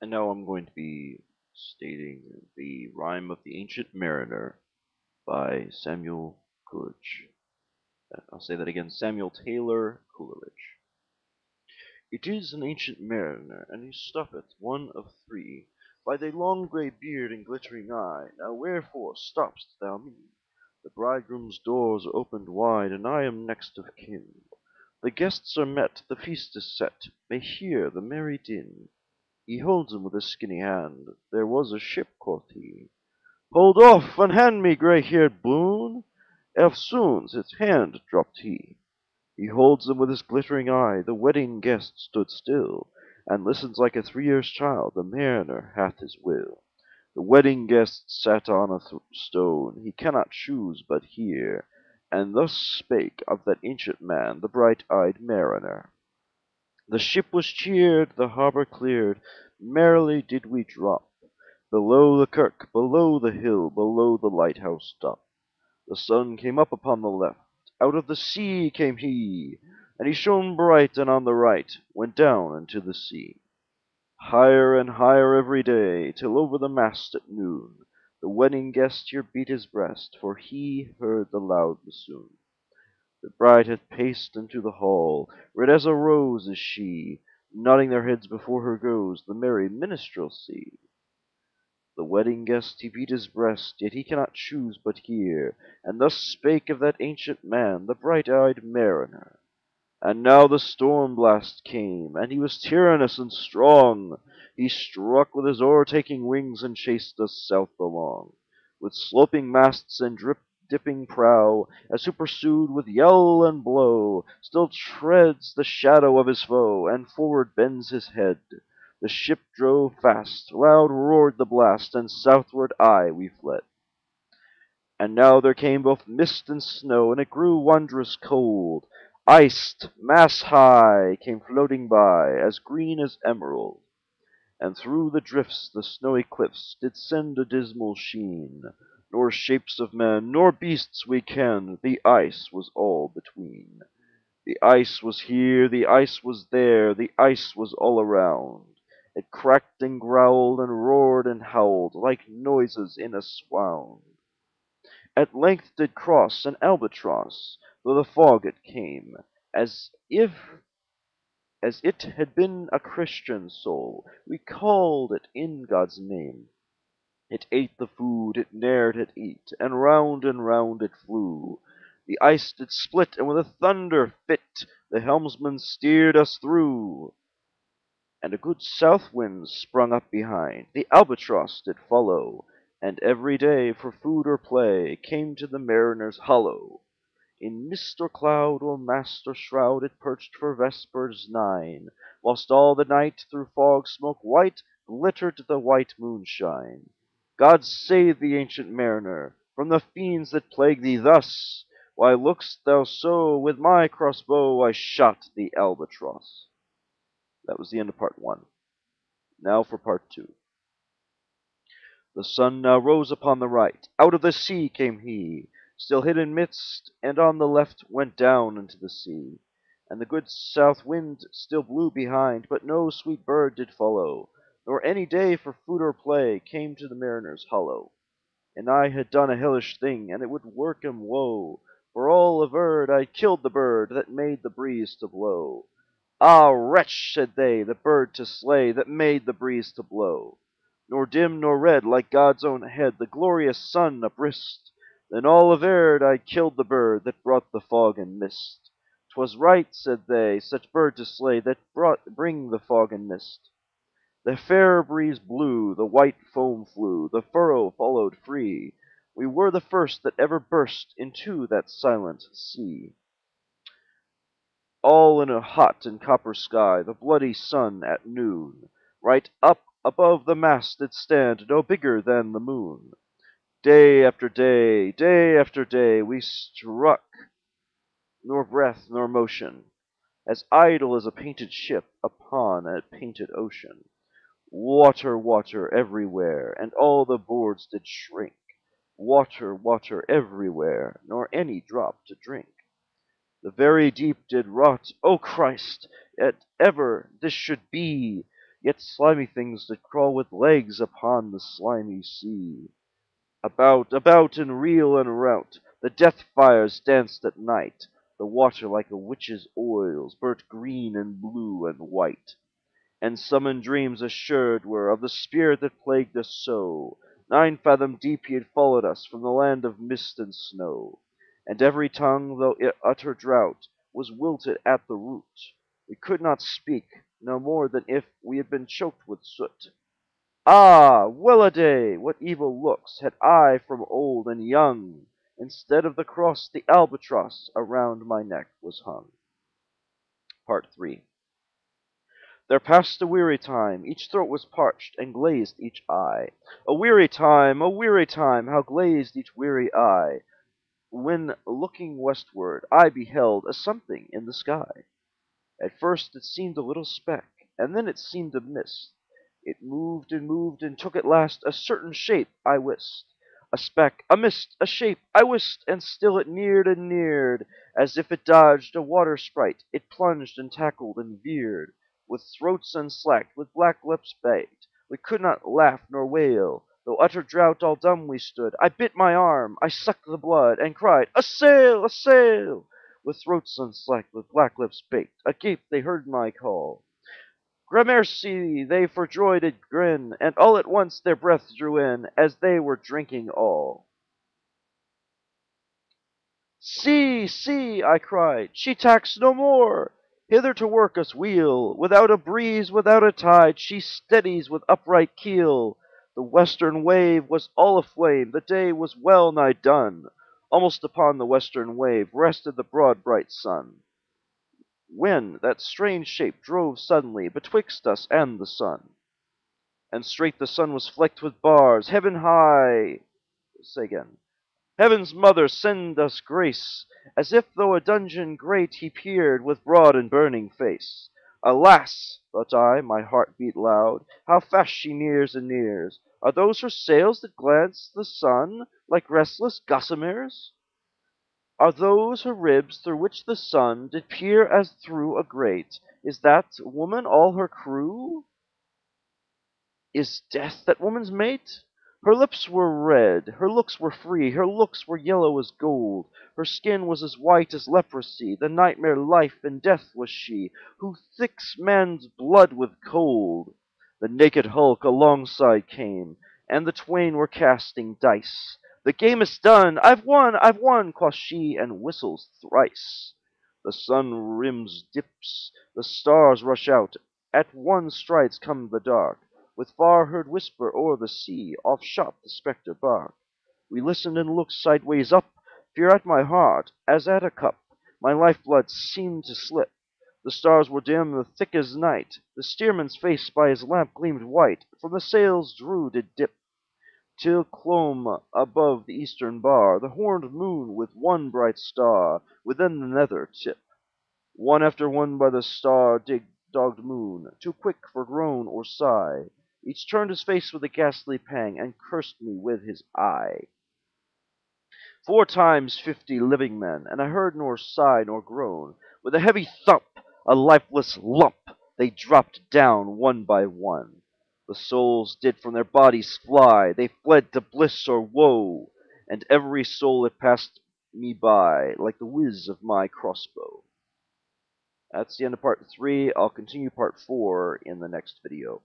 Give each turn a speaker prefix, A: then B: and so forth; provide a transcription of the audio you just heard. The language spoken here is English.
A: And now I'm going to be stating the Rime of the Ancient Mariner by Samuel Coleridge. I'll say that again, Samuel Taylor Coleridge. It is an ancient mariner, and he stoppeth, one of three, by thy long grey beard and glittering eye. Now wherefore stopp'st thou me? The bridegroom's doors are opened wide, and I am next of kin. The guests are met, the feast is set, may hear the merry din. He holds him with his skinny hand. There was a ship, quoth he. Hold off, and hand me, grey-haired boon. Eftsoons his hand dropped he. He holds them with his glittering eye. The wedding guest stood still, and listens like a 3 years' child. The mariner hath his will. The wedding guest sat on a stone. He cannot choose but hear. And thus spake of that ancient man, the bright-eyed mariner. The ship was cheered, the harbour cleared, merrily did we drop, below the kirk, below the hill, below the lighthouse top. The sun came up upon the left, out of the sea came he, and he shone bright, and on the right went down into the sea. Higher and higher every day, till over the mast at noon, the wedding guest here beat his breast, for he heard the loud bassoon. The bride hath paced into the hall, red as a rose is she, nodding their heads before her goes the merry minstrelsy. The wedding guest he beat his breast, yet he cannot choose but hear, and thus spake of that ancient man, the bright-eyed mariner. And now the storm blast came, and he was tyrannous and strong. He struck with his o'ertaking wings, and chased us south along. With sloping masts and dipping prow, as who pursued with yell and blow, still treads the shadow of his foe, and forward bends his head. The ship drove fast, loud roared the blast, and southward aye we fled. And now there came both mist and snow, and it grew wondrous cold. Iced, mast high, came floating by, as green as emerald, and through the drifts the snowy cliffs did send a dismal sheen. Nor shapes of men, nor beasts we ken, the ice was all between. The ice was here, the ice was there, the ice was all around. It cracked and growled and roared and howled, like noises in a swound. At length did cross an albatross, though the fog it came, as it had been a Christian soul, we called it in God's name. It ate the food it dared it eat, and round it flew. The ice did split, and with a thunder fit the helmsman steered us through. And a good south wind sprung up behind, the albatross did follow, and every day for food or play came to the mariner's hollow. In mist or cloud, or mast or shroud, it perched for vespers 9, whilst all the night through fog smoke white glittered the white moonshine. God save the ancient mariner from the fiends that plague thee thus. Why look'st thou so? With my crossbow I shot the albatross. That was the end of part 1. Now for part 2. The sun now rose upon the right. Out of the sea came he, still hid in mist, and on the left went down into the sea. And the good south wind still blew behind, but no sweet bird did follow, nor any day for food or play came to the mariner's hollow. And I had done a hellish thing, and it would work him woe, for all averred I'd killed the bird that made the breeze to blow. Ah, wretch, said they, the bird to slay that made the breeze to blow. Nor dim nor red, like God's own head, the glorious sun uprist. Then all averred I killed the bird that brought the fog and mist. 'Twas right, said they, such bird to slay that bring the fog and mist. The fair breeze blew, the white foam flew, the furrow followed free. We were the first that ever burst into that silent sea. All in a hot and copper sky, the bloody sun at noon, right up above the mast did stand, no bigger than the moon. Day after day, day after day, we struck, nor breath nor motion, as idle as a painted ship upon a painted ocean. Water, water everywhere, and all the boards did shrink. Water, water everywhere, nor any drop to drink. The very deep did rot. O Christ, that ever this should be! yet slimy things did crawl with legs upon the slimy sea. About, in reel and rout, the death fires danced at night. The water, like a witch's oils, burnt green and blue and white. And summoned dreams assured were of the spirit that plagued us so. 9 fathom deep he had followed us from the land of mist and snow. And every tongue, though utter drought, was wilted at the root. We could not speak, no more than if we had been choked with soot. Ah, well-a-day! What evil looks had I from old and young! Instead of the cross, the albatross around my neck was hung. Part 3. There passed a weary time, each throat was parched, and glazed each eye. A weary time, how glazed each weary eye, when, looking westward, I beheld a something in the sky. At first it seemed a little speck, and then it seemed a mist. It moved, and took at last a certain shape, I wist. A speck, a mist, a shape, I wist, and still it neared and neared, as if it dodged a water sprite. It plunged and tackled and veered, with throats unslacked, with black lips baked. We could not laugh nor wail, though utter drought all dumb we stood. I bit my arm, I sucked the blood, and cried, "A sail! A sail!" With throats unslacked, with black lips baked, agape they heard my call. Gramercy, they for joy did grin, and all at once their breath drew in, as they were drinking all. "See, see!" I cried, "she tacks no more! Hither to work us wheel, without a breeze, without a tide, she steadies with upright keel." The western wave was all aflame, the day was well nigh done. Almost upon the western wave rested the broad bright sun, when that strange shape drove suddenly betwixt us and the sun. And straight the sun was flecked with bars, heaven high. Say again. Heaven's mother, send us grace, as if through a dungeon grate he peered with broad and burning face. Alas, thought I, my heart beat loud, how fast she nears and nears. Are those her sails that glance the sun like restless gossamers? Are those her ribs through which the sun did peer as through a grate? Is that woman all her crew? Is death that woman's mate? Her lips were red, her looks were free, her looks were yellow as gold, her skin was as white as leprosy, the nightmare life and death was she, who thicks man's blood with cold. The naked hulk alongside came, and the twain were casting dice. "The game is done, I've won," quoth she, and whistles thrice. The sun rims dips, the stars rush out, at one strides come the dark. With far heard whisper o'er the sea, off shot the spectre bark. We listened and looked sideways up, fear at my heart, as at a cup. My life-blood seemed to slip. The stars were dim, the thick as night. The steersman's face by his lamp gleamed white, from the sails drew did dip, till clomb above the eastern bar the horned moon with one bright star within the nether tip. One after one by the star-dogged moon, too quick for groan or sigh, each turned his face with a ghastly pang, and cursed me with his eye. 4 times 50 living men, and I heard nor sigh nor groan. With a heavy thump, a lifeless lump, they dropped down one by one. The souls did from their bodies fly, they fled to bliss or woe, and every soul it passed me by, like the whiz of my crossbow. That's the end of part 3. I'll continue part 4 in the next video.